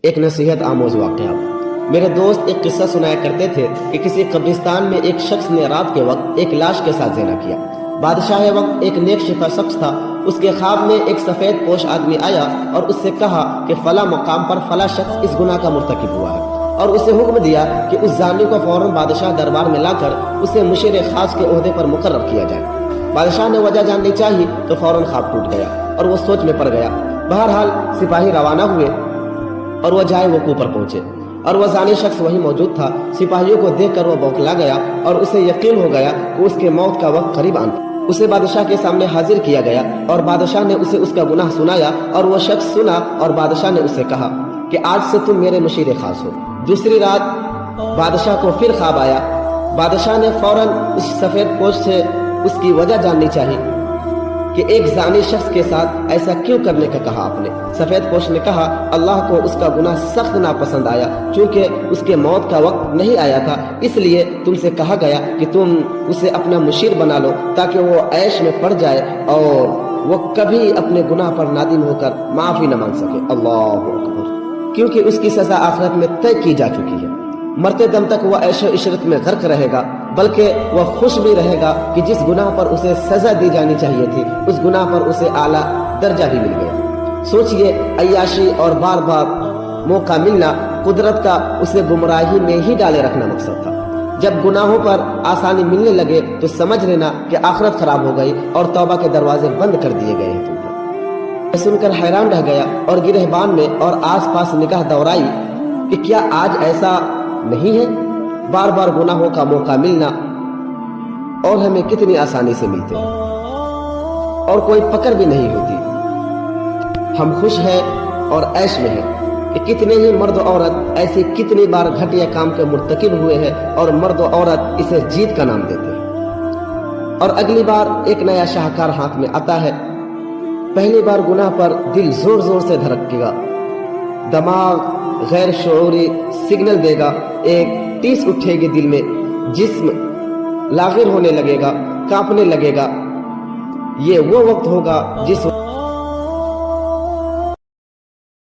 ایک نصیحت آموز واقعہ۔ میرے دوست ایک قصہ سنایا کرتے تھے کہ کسی قبرستان میں ایک شخص نے رات کے وقت ایک لاش کے ساتھ زنا کیا۔ بادشاہ وقت ایک نیک شفا شخص تھا۔ اس کے خواب میں ایک سفید پوش آدمی آیا اور اس سے کہا کہ فلاں مقام پر فلاں شخص اس گناہ کا مرتکب ہوا ہے، اور اسے حکم دیا کہ اس زانی کو فوراً بادشاہ دربار میں لا کر اسے مشیر خاص کے عہدے پر مقرر کیا جائے۔ بادشاہ نے وجہ جاننی چاہی تو فوراً خواب ٹوٹ گیا اور وہ سوچ میں پڑ گیا۔ بہرحال سپاہی روانہ ہوئے اور وہ جائے وقوع پر پہنچے، اور وہ زانی شخص وہی موجود تھا۔ سپاہیوں کو دیکھ کر وہ بوکھلا گیا اور اسے یقین ہو گیا کہ اس کے موت کا وقت قریب آن۔ اسے بادشاہ کے سامنے حاضر کیا گیا اور بادشاہ نے اسے اس کا گناہ سنایا، اور وہ شخص سنا، اور بادشاہ نے اسے کہا کہ آج سے تم میرے مشیر خاص ہو۔ دوسری رات بادشاہ کو پھر خواب آیا۔ بادشاہ نے فوراً اس سفید پوش سے اس کی وجہ جاننی چاہی کہ ایک زانی شخص کے ساتھ ایسا کیوں کرنے کا کہا آپ نے؟ سفید پوش نے کہا اللہ کو اس کا گناہ سخت ناپسند آیا، چونکہ اس کے موت کا وقت نہیں آیا تھا، اس لیے تم سے کہا گیا کہ تم اسے اپنا مشیر بنا لو تاکہ وہ عیش میں پڑ جائے اور وہ کبھی اپنے گناہ پر نادم ہو کر معافی نہ مانگ سکے۔ اللہ اکبر! کیونکہ اس کی سزا آخرت میں طے کی جا چکی ہے۔ مرتے دم تک وہ عیش و عشرت میں غرق رہے گا، بلکہ وہ خوش بھی رہے گا کہ جس گناہ پر اسے سزا دی جانی چاہیے تھی اس گناہ پر اسے اعلیٰ درجہ بھی مل گیا۔ سوچئے، عیاشی اور بار بار موقع ملنا قدرت کا اسے گمراہی میں ہی ڈالے رکھنا مقصد تھا۔ جب گناہوں پر آسانی ملنے لگے تو سمجھ لینا کہ آخرت خراب ہو گئی اور توبہ کے دروازے بند کر دیے گئے ہیں۔ میں سن کر حیران رہ گیا اور گرہبان میں اور آس پاس نگاہ دوڑائی کہ کیا آج ایسا نہیں ہے؟ بار بار گناہوں کا موقع ملنا اور ہمیں کتنی آسانی سے ملتے ہیں اور کوئی پکڑ بھی نہیں ہوتی۔ ہم خوش ہیں اور عیش میں ہیں کہ کتنے ہی مرد و عورت ایسی کتنی بار گھٹیا کام کے مرتکب ہوئے ہیں اور مرد و عورت اسے جیت کا نام دیتے ہیں، اور اگلی بار ایک نیا شاہکار ہاتھ میں آتا ہے۔ پہلی بار گناہ پر دل زور زور سے دھڑکے گا، دماغ غیر شعوری سگنل دے گا، ایک ٹیس اٹھے گی دل میں، جسم لاغر ہونے لگے گا، کانپنے لگے گا۔ یہ وہ وقت ہوگا جس